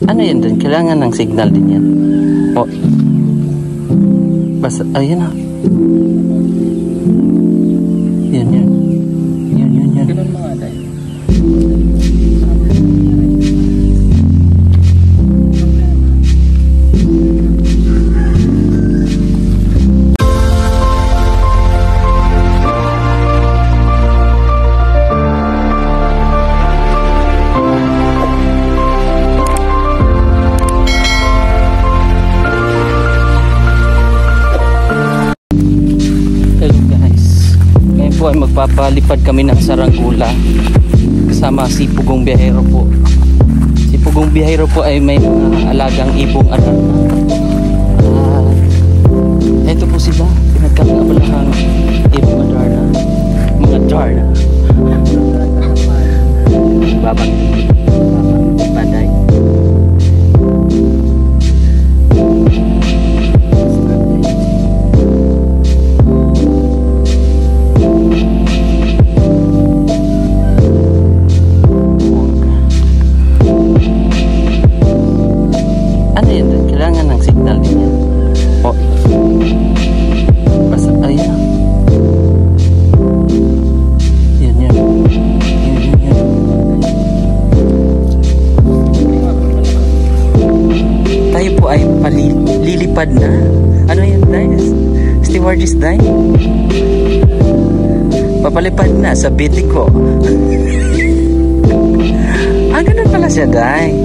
Ano yan din? Kailangan ng signal din yan. O. Basta, ayun na. Yan. Ganun mga day. Ay magpapalipad kami ng Saranggola kasama si Pugong Biyahero po. Si Pugong Biyahero po ay may mga alagang ibong anak. Ito po sila, pinagkakabalahang ibong Adarna, mga Adarna. Babang paday. Lilipad na. Ano yan, guys? Stewardess day? Papalipad na sa Bitico. Ganun pala siya, day.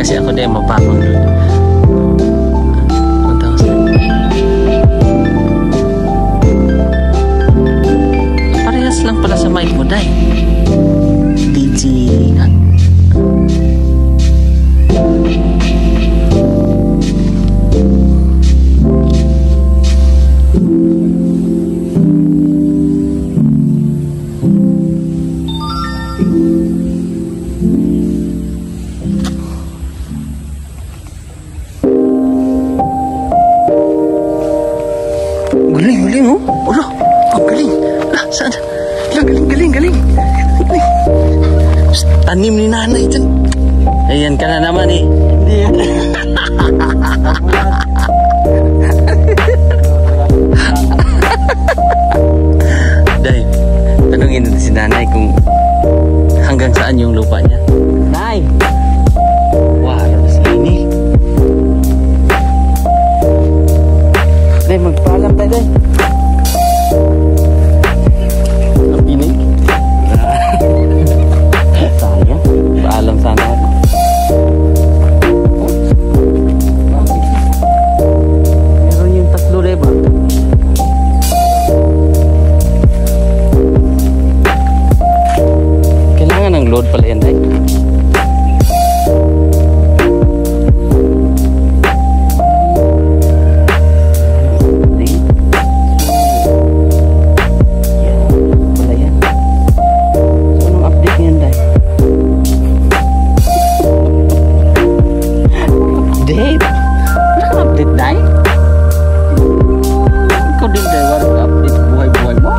Kasi ako din mapakong doon. 1,000. Parehas lang pala sa mic mo, day. DG. Galing, oh. Ulo. Oh, galing. Saan? Galing. Tanim ni nanay dyan. Ayan ka na naman eh. Hindi yan. Dahil, tanungin natin si nanay kung hanggang saan yung lupa niya. Nay! Wow, mas ini. Dahil, magpaalam tayo dahil. Paalam sana ako. Meron yung 3, diba? Kailangan ng load pala yan, day. update. Wala kang update, Day? Ikaw din, Day. Wala kang update buhay-buhay mo?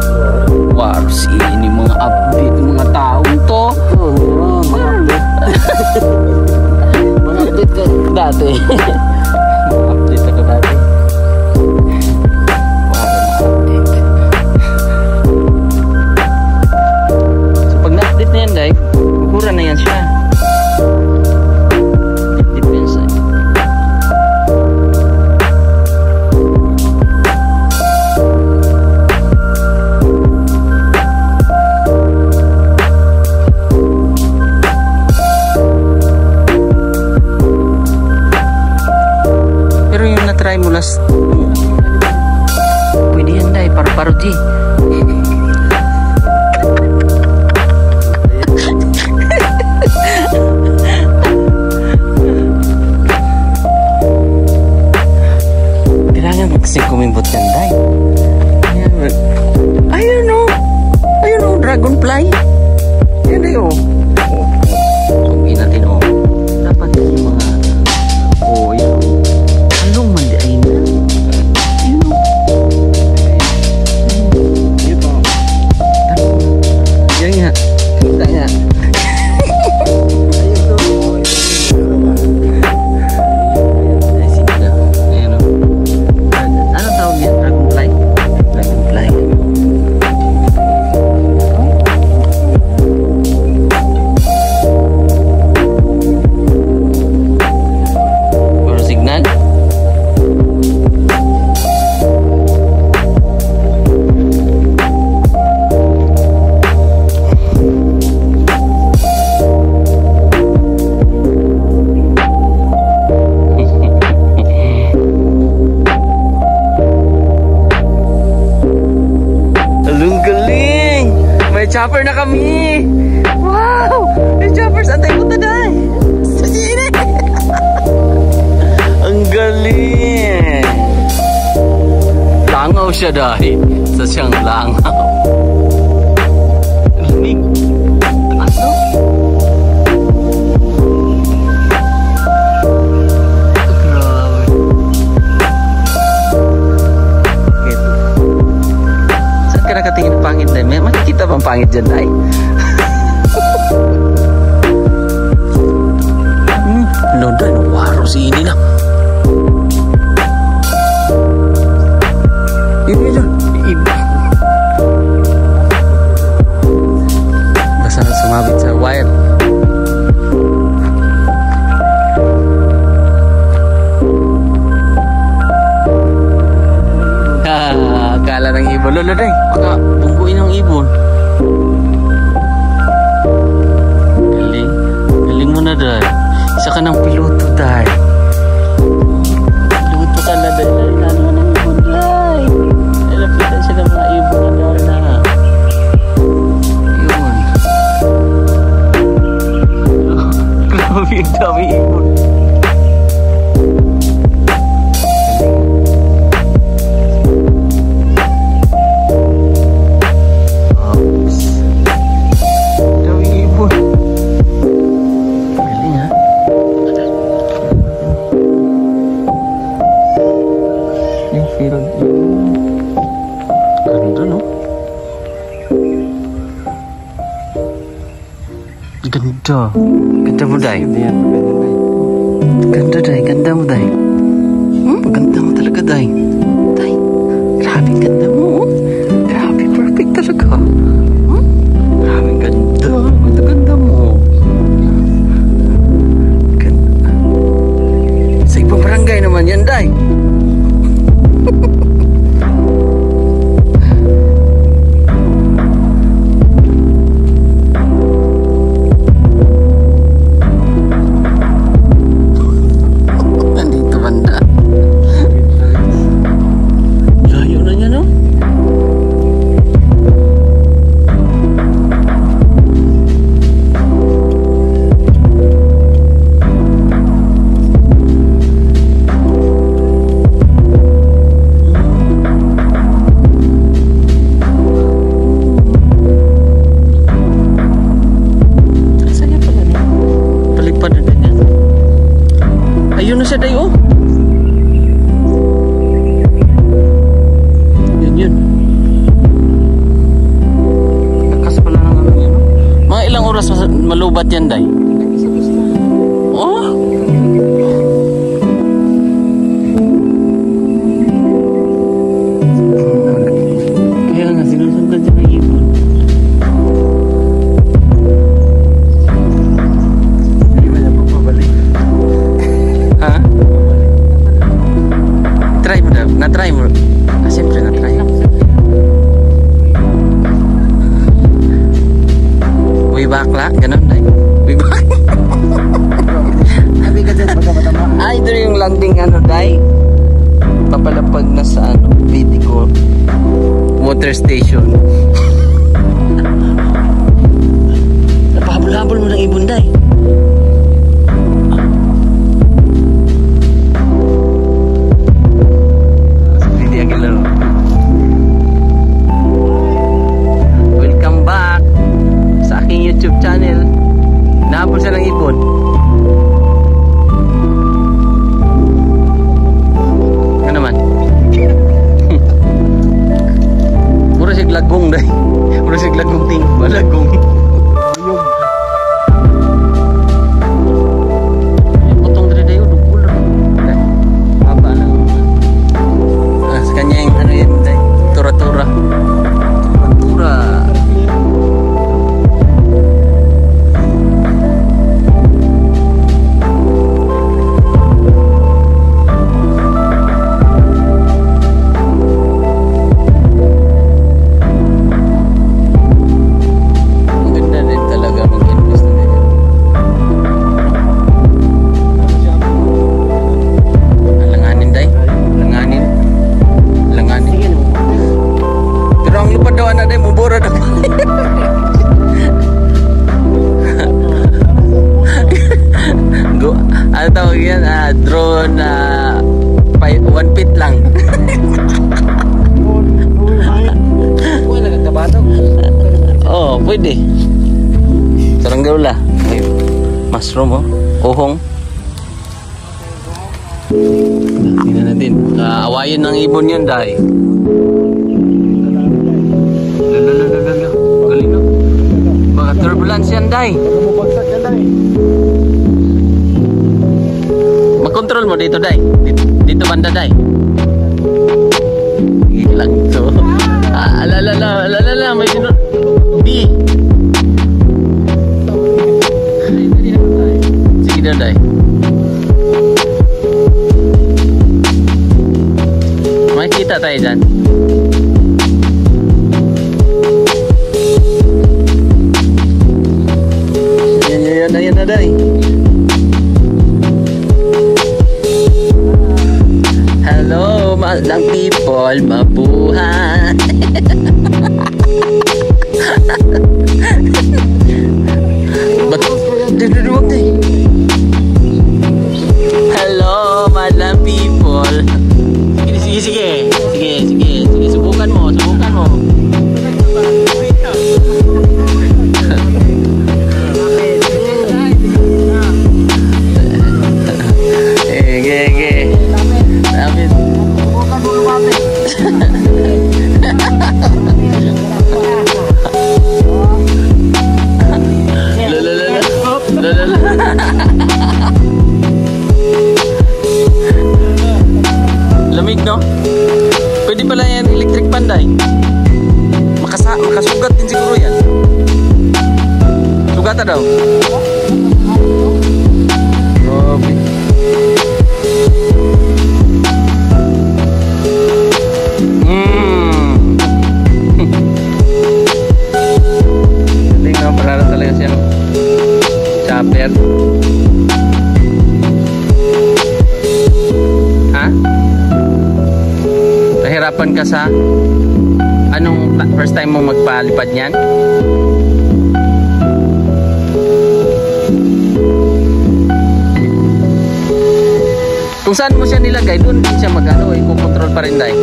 Wars, ini mga update ng mga taong to. Mga update. Mga update ka dati. Update ako dati. Wala update. So pag na-update na yan, Day, gugura na yan siya. Depends. Pero yung na-try mo last, pwede yan, Day, parody. Kailangan mag-sing kumimbot yan, Day. Ayun o. Ayun o, dragonfly. Yan, Day, o. Sungin natin, o. Dapat yung mga, yun. Anong mandi ay na? Yun o. Ito. Yan nga. Kita nga. Ay, sige na. Ayan o. Ano tawag yan? Dragonfly? Dragonfly. Or signal? Alung galing! May chopper na kami! Wow! May chopper sa tayo punta, Day! Ang galing! Langaw siya, Day. Sa siyang langaw. Lamig. Taas, no? Grabe. Okay. Saan ka nakatingin ng pangit, Day? May makikita bang pangit dyan, Day? Lodo, waro si ini lang. Iba. Basta na sumabit sa wire. Akala ng ibon. Lolo, Day, baka bungkuin ng ibon. Galing. Galing mo na, Day. Isa ka ng piloto, Day. Piloto ka na, Day. Lalo ka ng ibon, Day. Lapitan siya ng mga ibon na na. Yun. Grabe yung dami ibon. Oops. Dami ibon. Galing, ha? Yung field yun. Ganda, no? Ganda. Ganda mo, Day. Ganda, Day. Ganda mo, Day. Ganda mo talaga, Day. Day, grabe ganda mo. Grabe, perfect talaga. Grabe ganda. Ganda, ganda mo. Ganda. Sa ibang barangay naman yan, Day. siya dayo? Yun. Lakas pala ng ano yun. Mga ilang oras malubat yan, day? Oh? Kaya nga, sinusundan siya ng ibon. Hindi ba niya pabalik? Ha? Try mo daw. Na-try mo. Ah, siyempre na-try. Uy, bakla. Ganun, day. Uy, bakla. Ay, ito yung landing ano, day. Papalapag na sa ano, Bitico water station. Napahabol-habol mo ng ibon, day. Hindi ang kilaro. Welcome back sa aking YouTube channel. Nahabol siya ng ibon. Ano naman? Puro sig lagong, day. Puro sig lagong ting. Malagong. Potong dari dayo, dukul. Haba lang. Sa kanya yung ano yun, day. Tura-tura. Tura-tura. Ano tawag yan? Drone 1 feet lang. Oh, pwede. Saranggola. May mushroom, oh. Ohong. Tingnan natin. Awayin ng ibon yun, day. Lala. Galing, no? Baka turbulence yan, day. Mag-control mo dito, day. Dito banda, day. Ilang to. Alala, may sino. B. Sige na, day. Makikita tayo dyan. Ayan na, day. Hello, mga people, mabuhay. Ba't? Dududuwag na eh. Hello, mga people. Sige. Subukan mo. Lamig, no? Pwede pala yan electric pan, day. Makasugat din siguro yan. Sugata daw. Okay. Galing, no? Parang talaga siyang chopper. Ha? Nahirapan ka sa anong first time mo magpalipad niyan? Kung saan mo siya nilagay, doon din siya mag-ano, i-control pa rin, day.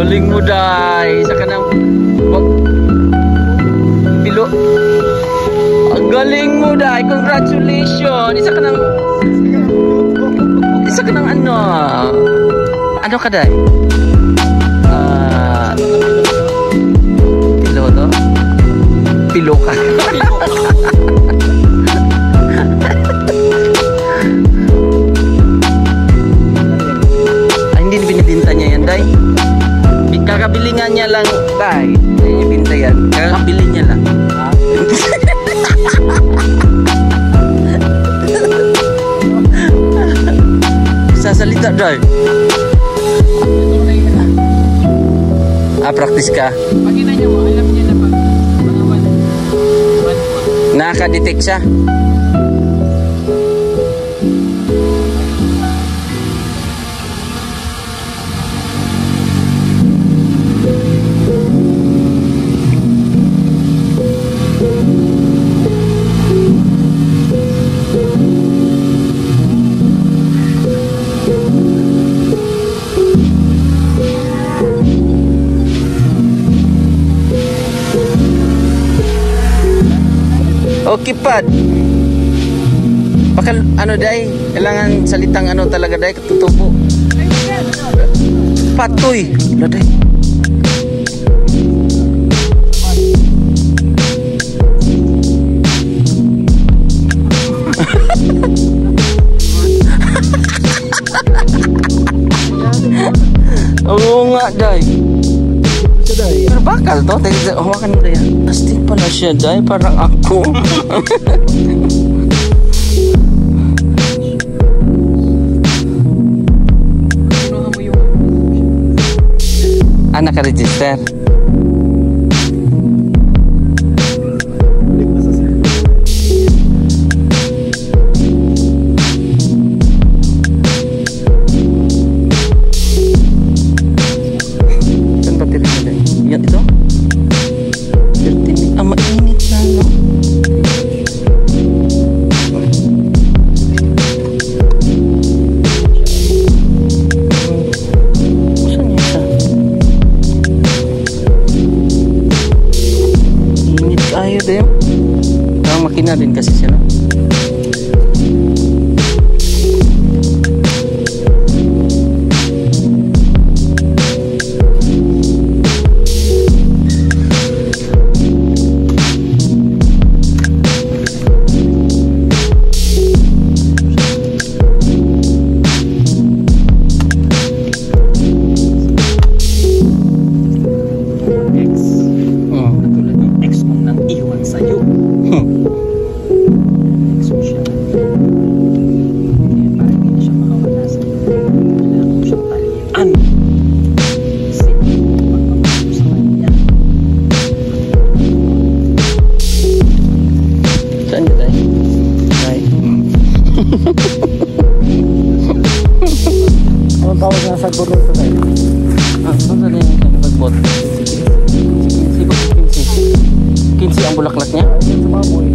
Galing mo, Day. Isa ka ng... Pilo. Ang galing mo, Day. Congratulations. Isa ka ng... Isa ka ng ano? Ano ka, Day? Pilo to? Pilo ka. Hindi binibinta niya yan, Day. Kakabili nga niya lang, Day. Hindi niya binta yan. Kakabili niya lang. Sasalita, Day. Practice ka. Pag inanya mo, alam niya na pag mga one. Nakaka-detect siya. Okay, Pad. Bakal ano, Day? Kailangan salitang ano talaga, Day, katutubo. Patoy. Wala, Day. Oo nga, Day. Pero bakal to, hawakan mo, Day. Astig pala siya, Day, parang ako. Naka-register. Saan ba tira na? Yan ito? 13 minutes. Mainit na, no? Ayaw din. Parang makina din kasi siya, no? Anong tawag nga sa guro ito, Day? Saan na yung nagbot? 15 ang bulaklak niya? Yan sa baboy.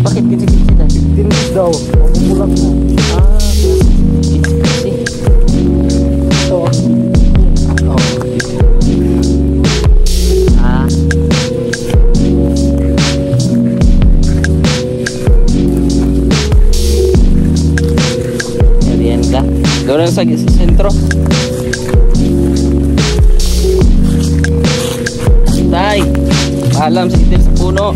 Bakit 15 Day? 15 days daw. Mabubulak na. 15. Ito. Doon sa sentro. Tay, paalam sa itim sa puno.